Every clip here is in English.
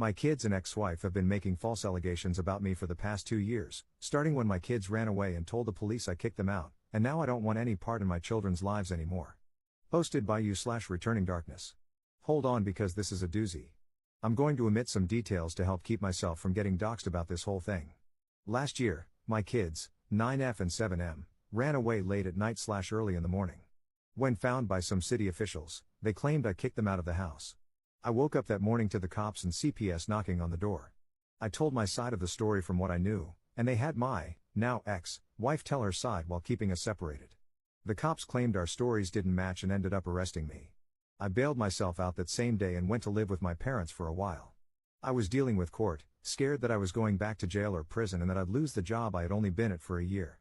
My kids and ex-wife have been making false allegations about me for the past 2 years, starting when my kids ran away and told the police I kicked them out, and now I don't want any part in my children's lives anymore. Posted by you/Returning Darkness. Hold on because this is a doozy. I'm going to omit some details to help keep myself from getting doxxed about this whole thing. Last year, my kids, 9F and 7M, ran away late at night/early in the morning. When found by some city officials, they claimed I kicked them out of the house. I woke up that morning to the cops and CPS knocking on the door. I told my side of the story from what I knew, and they had my, now ex-wife tell her side while keeping us separated. The cops claimed our stories didn't match and ended up arresting me. I bailed myself out that same day and went to live with my parents for a while. I was dealing with court, scared that I was going back to jail or prison and that I'd lose the job I had only been at for a year.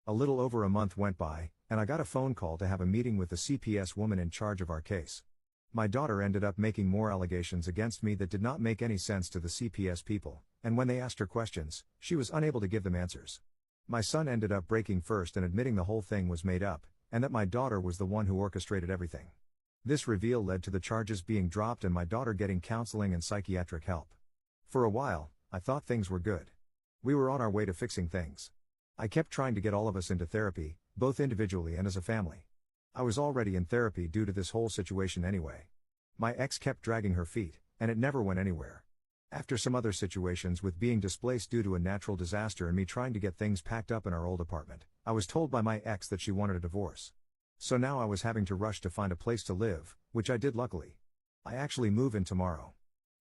A little over a month went by, and I got a phone call to have a meeting with the CPS woman in charge of our case. My daughter ended up making more allegations against me that did not make any sense to the CPS people, and when they asked her questions, she was unable to give them answers. My son ended up breaking first and admitting the whole thing was made up, and that my daughter was the one who orchestrated everything. This reveal led to the charges being dropped and my daughter getting counseling and psychiatric help. For a while, I thought things were good. We were on our way to fixing things. I kept trying to get all of us into therapy, both individually and as a family. I was already in therapy due to this whole situation anyway. My ex kept dragging her feet, and it never went anywhere. After some other situations with being displaced due to a natural disaster and me trying to get things packed up in our old apartment, I was told by my ex that she wanted a divorce. So now I was having to rush to find a place to live, which I did luckily. I actually move in tomorrow.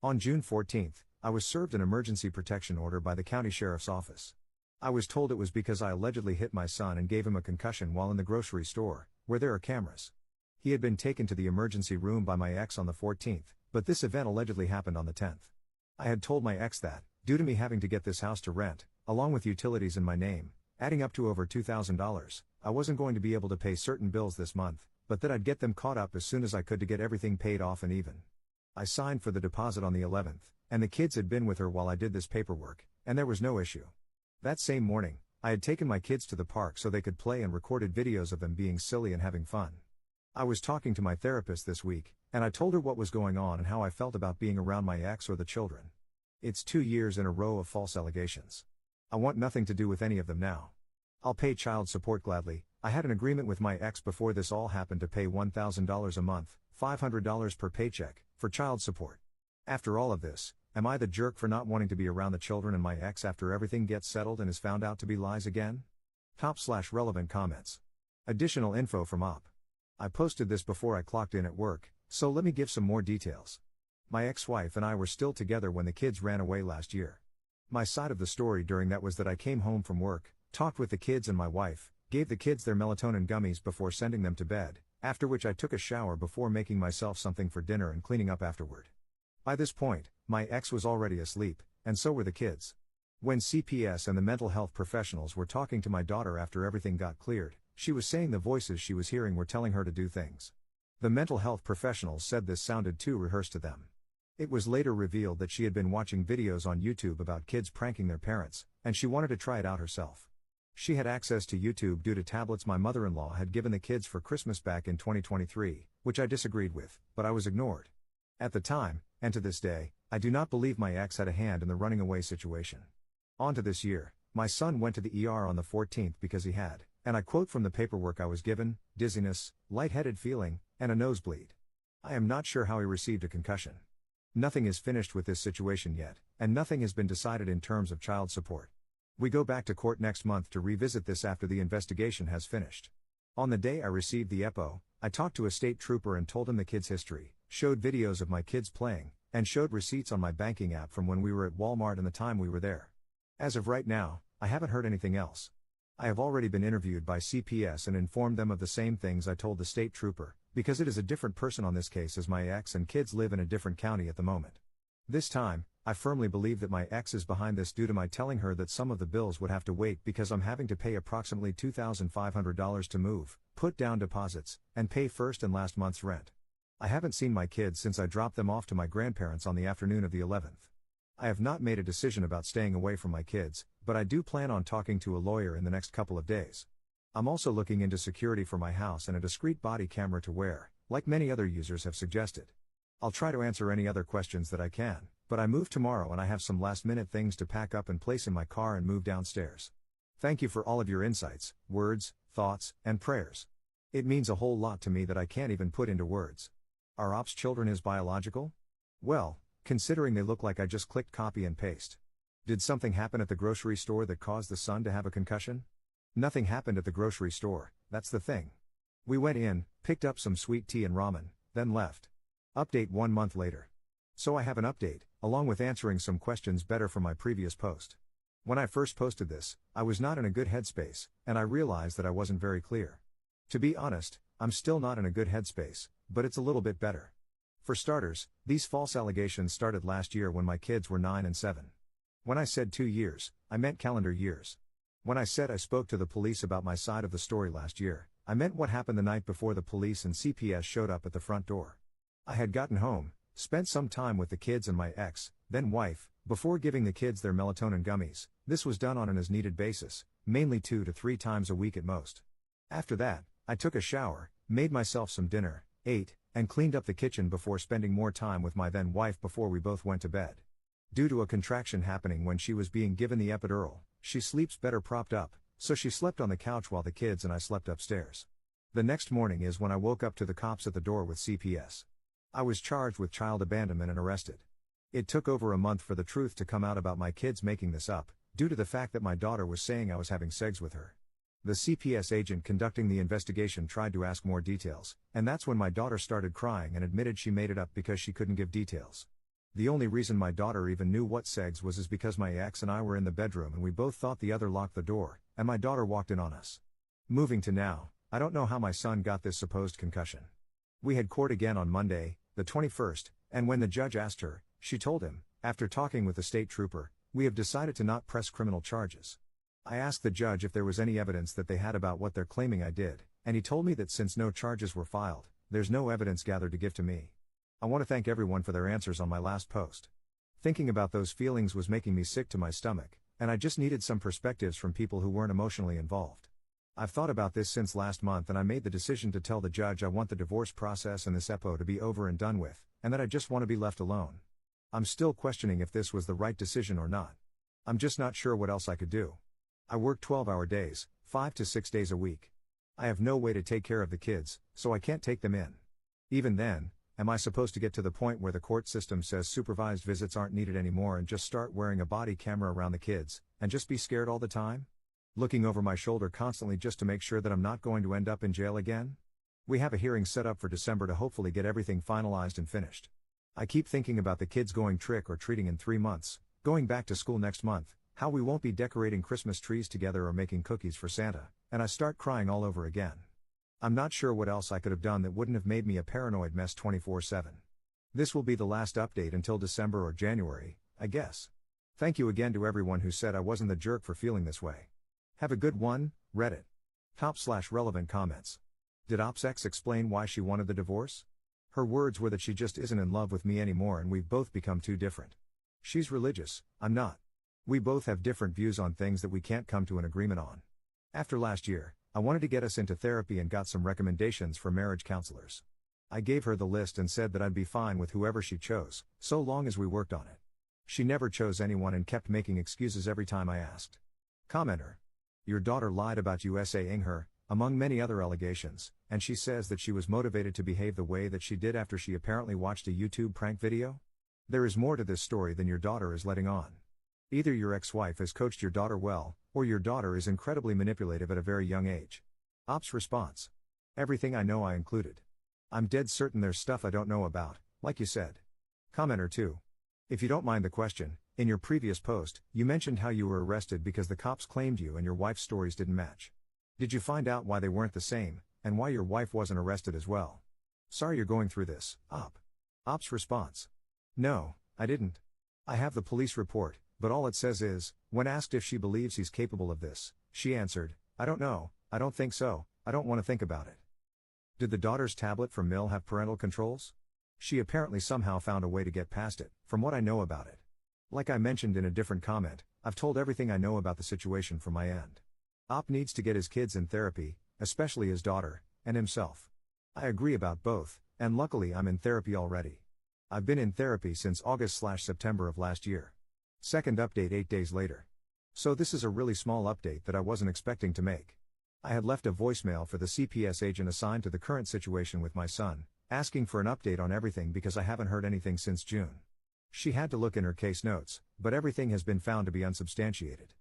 On June 14th, I was served an emergency protection order by the county sheriff's office. I was told it was because I allegedly hit my son and gave him a concussion while in the grocery store, where there are cameras. He had been taken to the emergency room by my ex on the 14th, but this event allegedly happened on the 10th. I had told my ex that, due to me having to get this house to rent, along with utilities in my name, adding up to over $2,000, I wasn't going to be able to pay certain bills this month, but that I'd get them caught up as soon as I could to get everything paid off and even. I signed for the deposit on the 11th, and the kids had been with her while I did this paperwork, and there was no issue. That same morning, I had taken my kids to the park so they could play and recorded videos of them being silly and having fun. I was talking to my therapist this week, and I told her what was going on and how I felt about being around my ex or the children. It's 2 years in a row of false allegations. I want nothing to do with any of them now. I'll pay child support gladly. I had an agreement with my ex before this all happened to pay $1,000 a month, $500 per paycheck, for child support. After all of this, am I the jerk for not wanting to be around the children and my ex after everything gets settled and is found out to be lies again? Top/relevant comments. Additional info from Op. I posted this before I clocked in at work, so let me give some more details. My ex-wife and I were still together when the kids ran away last year. My side of the story during that was that I came home from work, talked with the kids and my wife, gave the kids their melatonin gummies before sending them to bed, after which I took a shower before making myself something for dinner and cleaning up afterward. By this point, my ex was already asleep, and so were the kids. When CPS and the mental health professionals were talking to my daughter after everything got cleared, she was saying the voices she was hearing were telling her to do things. The mental health professionals said this sounded too rehearsed to them. It was later revealed that she had been watching videos on YouTube about kids pranking their parents, and she wanted to try it out herself. She had access to YouTube due to tablets my mother-in-law had given the kids for Christmas back in 2023, which I disagreed with, but I was ignored. At the time, and to this day, I do not believe my ex had a hand in the running away situation. On to this year, my son went to the ER on the 14th because he had, and I quote from the paperwork I was given, dizziness, lightheaded feeling, and a nosebleed. I am not sure how he received a concussion. Nothing is finished with this situation yet, and nothing has been decided in terms of child support. We go back to court next month to revisit this after the investigation has finished. On the day I received the EPO, I talked to a state trooper and told him the kids' history, showed videos of my kids playing, and showed receipts on my banking app from when we were at Walmart and the time we were there. As of right now, I haven't heard anything else. I have already been interviewed by CPS and informed them of the same things I told the state trooper, because it is a different person on this case as my ex and kids live in a different county at the moment. This time, I firmly believe that my ex is behind this due to my telling her that some of the bills would have to wait because I'm having to pay approximately $2,500 to move, put down deposits, and pay first and last month's rent. I haven't seen my kids since I dropped them off to my grandparents on the afternoon of the 11th. I have not made a decision about staying away from my kids, but I do plan on talking to a lawyer in the next couple of days. I'm also looking into security for my house and a discreet body camera to wear, like many other users have suggested. I'll try to answer any other questions that I can, But I move tomorrow and I have some last minute things to pack up and place in my car and move downstairs. Thank you for all of your insights, words, thoughts, and prayers. It means a whole lot to me that I can't even put into words. Are Ops children his biological? Well, considering they look like I just clicked copy and paste. Did something happen at the grocery store that caused the son to have a concussion? Nothing happened at the grocery store, that's the thing. We went in, picked up some sweet tea and ramen, then left. Update 1 month later. So I have an update, along with answering some questions better from my previous post. When I first posted this, I was not in a good headspace, and I realized that I wasn't very clear. To be honest, I'm still not in a good headspace, but it's a little bit better. For starters, these false allegations started last year when my kids were 9 and 7. When I said 2 years, I meant calendar years. When I said I spoke to the police about my side of the story last year, I meant what happened the night before the police and CPS showed up at the front door. I had gotten home, spent some time with the kids and my ex, then wife, before giving the kids their melatonin gummies. This was done on an as-needed basis, mainly 2 to 3 times a week at most. After that, I took a shower, made myself some dinner, ate, and cleaned up the kitchen before spending more time with my then wife before we both went to bed. Due to a contraction happening when she was being given the epidural, she sleeps better propped up, so she slept on the couch while the kids and I slept upstairs. The next morning is when I woke up to the cops at the door with CPS. I was charged with child abandonment and arrested. It took over a month for the truth to come out about my kids making this up, due to the fact that my daughter was saying I was having sex with her. The CPS agent conducting the investigation tried to ask more details, and that's when my daughter started crying and admitted she made it up because she couldn't give details. The only reason my daughter even knew what sex was is because my ex and I were in the bedroom and we both thought the other locked the door, and my daughter walked in on us. Moving to now, I don't know how my son got this supposed concussion. We had court again on Monday, the 21st, and when the judge asked her, she told him, after talking with the state trooper, "We have decided to not press criminal charges." I asked the judge if there was any evidence that they had about what they're claiming I did, and he told me that since no charges were filed, there's no evidence gathered to give to me. I want to thank everyone for their answers on my last post. Thinking about those feelings was making me sick to my stomach, and I just needed some perspectives from people who weren't emotionally involved. I've thought about this since last month and I made the decision to tell the judge I want the divorce process and this EPO to be over and done with, and that I just want to be left alone. I'm still questioning if this was the right decision or not. I'm just not sure what else I could do. I work 12-hour days, 5 to 6 days a week. I have no way to take care of the kids, so I can't take them in. Even then, am I supposed to get to the point where the court system says supervised visits aren't needed anymore and just start wearing a body camera around the kids, and just be scared all the time? Looking over my shoulder constantly just to make sure that I'm not going to end up in jail again? We have a hearing set up for December to hopefully get everything finalized and finished. I keep thinking about the kids going trick or treating in 3 months, going back to school next month, how we won't be decorating Christmas trees together or making cookies for Santa, and I start crying all over again. I'm not sure what else I could have done that wouldn't have made me a paranoid mess 24/7. This will be the last update until December or January, I guess. Thank you again to everyone who said I wasn't the jerk for feeling this way. Have a good one, Reddit. Top/relevant comments. Did OpsX explain why she wanted the divorce? Her words were that she just isn't in love with me anymore and we've both become too different. She's religious, I'm not. We both have different views on things that we can't come to an agreement on. After last year, I wanted to get us into therapy and got some recommendations for marriage counselors. I gave her the list and said that I'd be fine with whoever she chose, so long as we worked on it. She never chose anyone and kept making excuses every time I asked. Commenter. Your daughter lied about you saying her, among many other allegations, and she says that she was motivated to behave the way that she did after she apparently watched a YouTube prank video? There is more to this story than your daughter is letting on. Either your ex-wife has coached your daughter well, or your daughter is incredibly manipulative at a very young age. Ops response. Everything I know I included. I'm dead certain there's stuff I don't know about, like you said. Commenter 2. If you don't mind the question, in your previous post, you mentioned how you were arrested because the cops claimed you and your wife's stories didn't match. Did you find out why they weren't the same, and why your wife wasn't arrested as well? Sorry you're going through this, Op. Op's response. No, I didn't. I have the police report, but all it says is, when asked if she believes he's capable of this, she answered, I don't know, I don't think so, I don't want to think about it. Did the daughter's tablet from Mill have parental controls? She apparently somehow found a way to get past it, from what I know about it. Like I mentioned in a different comment, I've told everything I know about the situation from my end. Op needs to get his kids in therapy, especially his daughter, and himself. I agree about both, and luckily I'm in therapy already. I've been in therapy since August/September of last year. Second update 8 days later. So this is a really small update that I wasn't expecting to make. I had left a voicemail for the CPS agent assigned to the current situation with my son, asking for an update on everything because I haven't heard anything since June. She had to look in her case notes, but everything has been found to be unsubstantiated.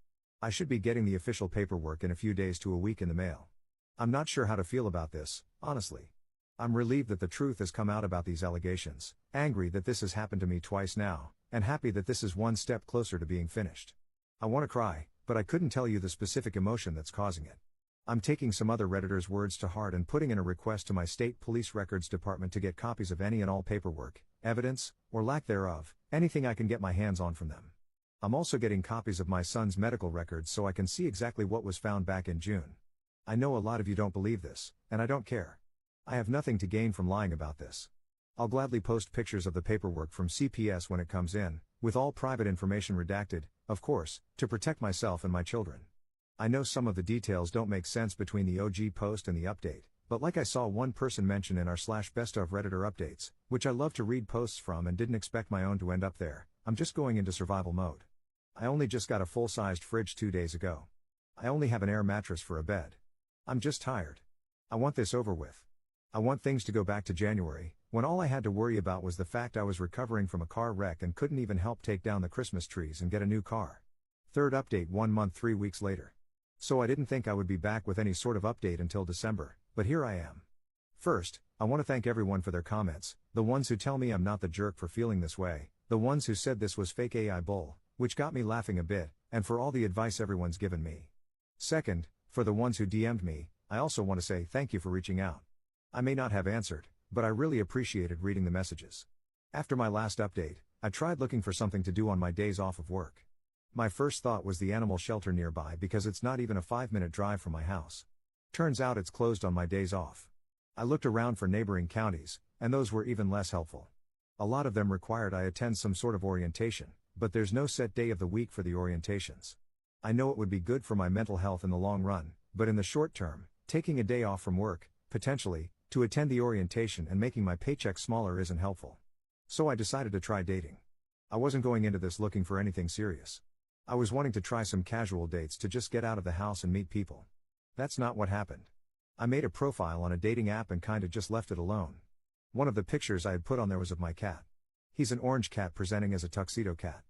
I should be getting the official paperwork in a few days to a week in the mail. I'm not sure how to feel about this, honestly. I'm relieved that the truth has come out about these allegations, angry that this has happened to me twice now, and happy that this is one step closer to being finished. I want to cry, but I couldn't tell you the specific emotion that's causing it. I'm taking some other Redditors' words to heart and putting in a request to my state police records department to get copies of any and all paperwork, evidence, or lack thereof, anything I can get my hands on from them. I'm also getting copies of my son's medical records so I can see exactly what was found back in June. I know a lot of you don't believe this, and I don't care. I have nothing to gain from lying about this. I'll gladly post pictures of the paperwork from CPS when it comes in, with all private information redacted, of course, to protect myself and my children. I know some of the details don't make sense between the OG post and the update, but like I saw one person mention in our /best of Redditor updates, which I love to read posts from and didn't expect my own to end up there, I'm just going into survival mode. I only just got a full-sized fridge 2 days ago. I only have an air mattress for a bed. I'm just tired. I want this over with. I want things to go back to January, when all I had to worry about was the fact I was recovering from a car wreck and couldn't even help take down the Christmas trees and get a new car. Third update 1 month 3 weeks later. So I didn't think I would be back with any sort of update until December, but here I am. First, I want to thank everyone for their comments, the ones who tell me I'm not the jerk for feeling this way, the ones who said this was fake AI bull, which got me laughing a bit, and for all the advice everyone's given me. Second, for the ones who DM'd me, I also want to say thank you for reaching out. I may not have answered, but I really appreciated reading the messages. After my last update, I tried looking for something to do on my days off of work. My first thought was the animal shelter nearby because it's not even a 5-minute drive from my house. Turns out it's closed on my days off. I looked around for neighboring counties, and those were even less helpful. A lot of them required I attend some sort of orientation, but there's no set day of the week for the orientations. I know it would be good for my mental health in the long run, but in the short term, taking a day off from work, potentially, to attend the orientation and making my paycheck smaller isn't helpful. So I decided to try dating. I wasn't going into this looking for anything serious. I was wanting to try some casual dates to just get out of the house and meet people. That's not what happened. I made a profile on a dating app and kinda just left it alone. One of the pictures I had put on there was of my cat. He's an orange cat presenting as a tuxedo cat.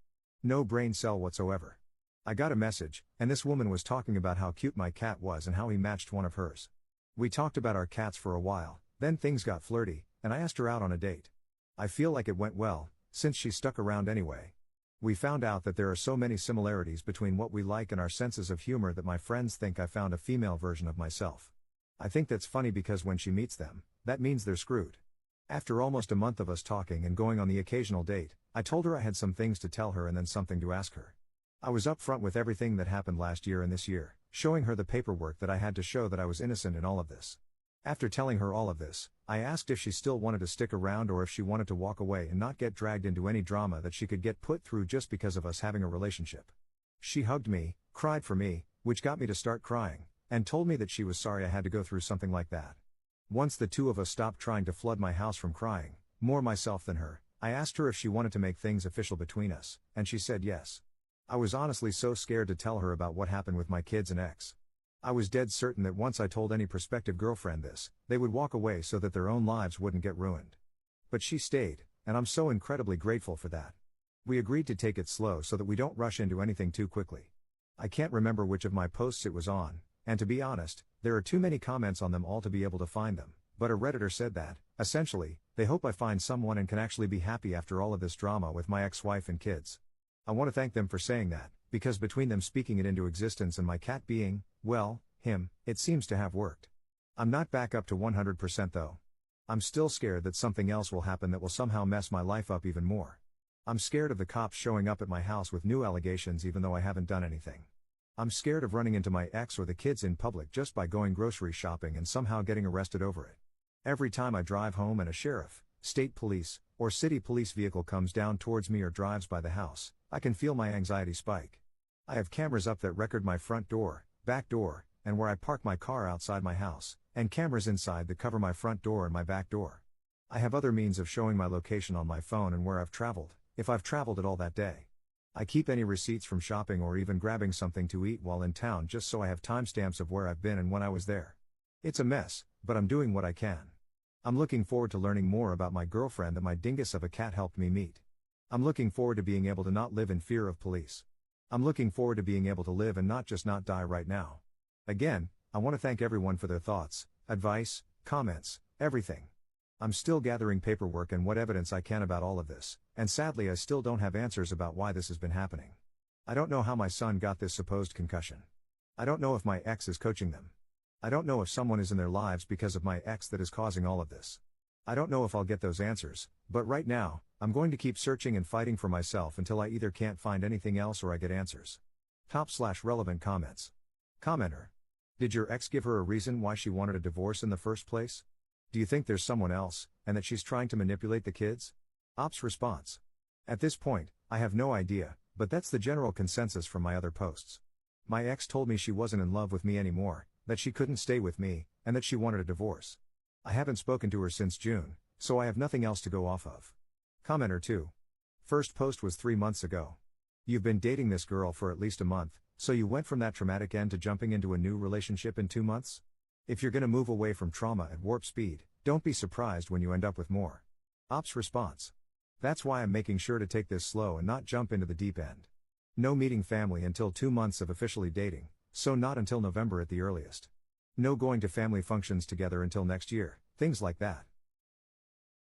No brain cell whatsoever. I got a message, and this woman was talking about how cute my cat was and how he matched one of hers. We talked about our cats for a while, then things got flirty, and I asked her out on a date. I feel like it went well, since she stuck around anyway. We found out that there are so many similarities between what we like and our senses of humor that my friends think I found a female version of myself. I think that's funny because when she meets them, that means they're screwed. After almost a month of us talking and going on the occasional date, I told her I had some things to tell her and then something to ask her. I was upfront with everything that happened last year and this year, showing her the paperwork that I had to show that I was innocent in all of this. After telling her all of this, I asked if she still wanted to stick around or if she wanted to walk away and not get dragged into any drama that she could get put through just because of us having a relationship. She hugged me, cried for me, which got me to start crying, and told me that she was sorry I had to go through something like that. Once the two of us stopped trying to flood my house from crying, more myself than her, I asked her if she wanted to make things official between us, and she said yes. I was honestly so scared to tell her about what happened with my kids and ex. I was dead certain that once I told any prospective girlfriend this, they would walk away so that their own lives wouldn't get ruined. But she stayed, and I'm so incredibly grateful for that. We agreed to take it slow so that we don't rush into anything too quickly. I can't remember which of my posts it was on, and to be honest, there are too many comments on them all to be able to find them, but a Redditor said that, essentially, they hope I find someone and can actually be happy after all of this drama with my ex-wife and kids. I want to thank them for saying that, because between them speaking it into existence and my cat being, well, him, it seems to have worked. I'm not back up to 100% though. I'm still scared that something else will happen that will somehow mess my life up even more. I'm scared of the cops showing up at my house with new allegations even though I haven't done anything. I'm scared of running into my ex or the kids in public just by going grocery shopping and somehow getting arrested over it. Every time I drive home and a sheriff, state police, or city police vehicle comes down towards me or drives by the house, I can feel my anxiety spike. I have cameras up that record my front door, back door, and where I park my car outside my house, and cameras inside that cover my front door and my back door. I have other means of showing my location on my phone and where I've traveled, if I've traveled at all that day. I keep any receipts from shopping or even grabbing something to eat while in town just so I have timestamps of where I've been and when I was there. It's a mess, but I'm doing what I can. I'm looking forward to learning more about my girlfriend that my dingus of a cat helped me meet. I'm looking forward to being able to not live in fear of police. I'm looking forward to being able to live and not just not die right now. Again, I want to thank everyone for their thoughts, advice, comments, everything. I'm still gathering paperwork and what evidence I can about all of this, and sadly I still don't have answers about why this has been happening. I don't know how my son got this supposed concussion. I don't know if my ex is coaching them. I don't know if someone is in their lives because of my ex that is causing all of this. I don't know if I'll get those answers, but right now, I'm going to keep searching and fighting for myself until I either can't find anything else or I get answers. Top/relevant comments. Commenter. Did your ex give her a reason why she wanted a divorce in the first place? Do you think there's someone else, and that she's trying to manipulate the kids? Ops response. At this point, I have no idea, but that's the general consensus from my other posts. My ex told me she wasn't in love with me anymore, that she couldn't stay with me, and that she wanted a divorce. I haven't spoken to her since June, so I have nothing else to go off of. Commenter 2. First post was 3 months ago. You've been dating this girl for at least a month, so you went from that traumatic end to jumping into a new relationship in 2 months? If you're gonna move away from trauma at warp speed, don't be surprised when you end up with more. Ops response. That's why I'm making sure to take this slow and not jump into the deep end. No meeting family until 2 months of officially dating, so not until November at the earliest. No going to family functions together until next year, things like that.